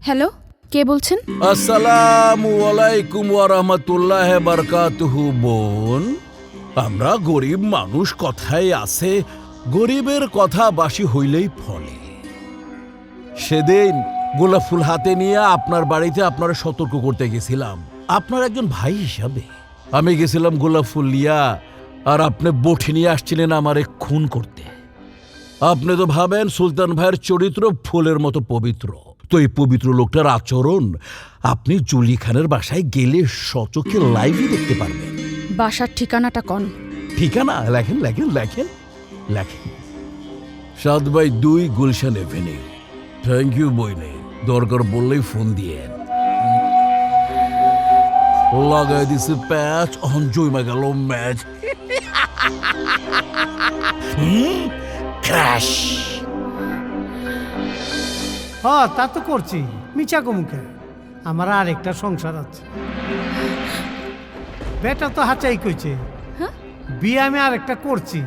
Hello, কে বলছেন? আসসালামু আলাইকুম ওয়া রাহমাতুল্লাহি ওয়া বারাকাতুহু। বোন, আমরা গরিব মানুষ, কথায় আছে গরিবের কথা বাসি হইলেই ফলে। সেদিন গোলাপ ফুল হাতে নিয়ে আপনার বাড়িতে আপনারা সতর্ক করতে গেছিলাম আপনার একজন ভাই হিসাবে। আমি গেছিলাম গোলাপ ফুল লিয়া, আর আপনি বঠি নিয়ে আসছিলেন আমারে খুন করতে। আপনি তো ভাবেন সুলতান ভাইয়ের চরিত্র ফুলের মতো পবিত্র, তো এই পবিত্র লোকটার আচরণ আপনি জুলি খানের বাসায় গেলে সচক্ষে লাইভই দেখতে পারবেন। বাসার ঠিকানাটা কোন? ঠিকানা লেখেন লেখেন লেখেন লেখেন 7/2 গুলশান এভিনিউ। থ্যাংক ইউ বইনে, দরকার বললেই ফোন দিয়ে লাগাই দিছে প্যাচ। অহন জমা গেল ম্যাচ। ক্র্যাশ। হ্যাঁ, তা তো করছি, মিছা কমুখে। আমার আর একটা সংসার আছে। বেটা তো হাঁচাই কইছে বিয়ে আমি আর একটা করছি।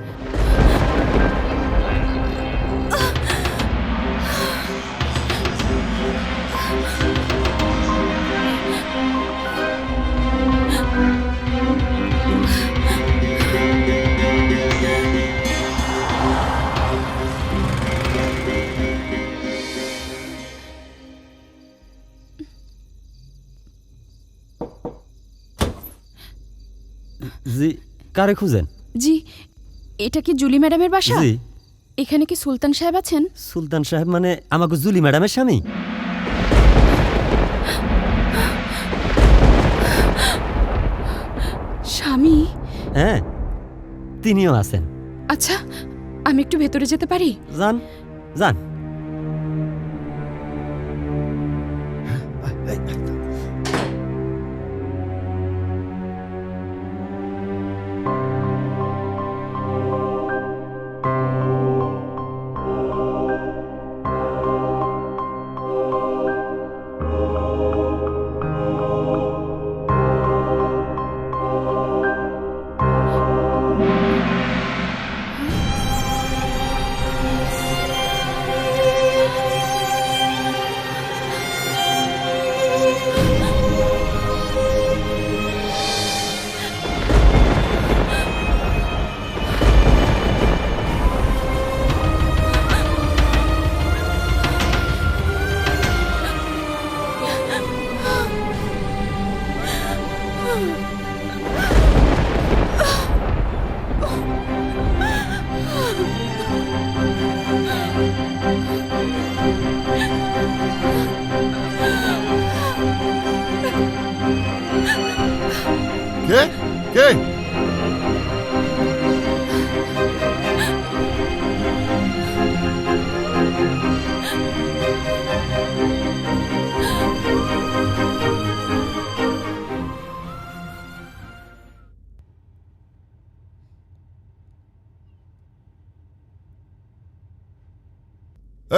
জি, কারে খুঁজেন? জি, এটা কি জুলি ম্যাডামের বাসা? জি। এখানে কি সুলতান সাহেব আছেন? সুলতান সাহেব মানে আমাকে জুলি ম্যাডামের স্বামী? স্বামী? হ্যাঁ, তিনিও আছেন। আচ্ছা, আমি একটু ভেতরে যেতে পারি? যান যান। কে কে?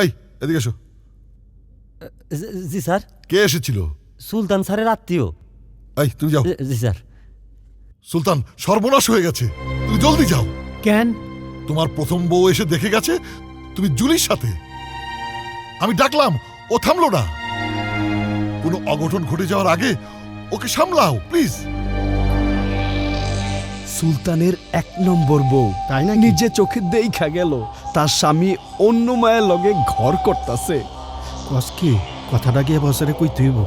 এই, এদিকে এসো। জি স্যার। কে এসেছিল? সুলতান স্যারের আত্মীয়। এই, তুমি যাও। জি স্যার। সুলতান, সর্বনাশ হয়ে গেছে, তুমি জলদি যাও। কেন? তোমার প্রথম বউ এসে দেখে গেছে তুমি জুলির সাথে। আমি ডাকলাম, ও থামলো না। কোনো অঘটন ঘটে যাওয়ার আগে ওকে সামলাও প্লিজ। সুলতানের 1 নম্বর বউ, তাই না? নিজে চোখে দেখা গেল তার স্বামী অন্য মায়ের লগে ঘর করতেছে। কস কি কথাটা গিয়ে বছরে কই তুইব?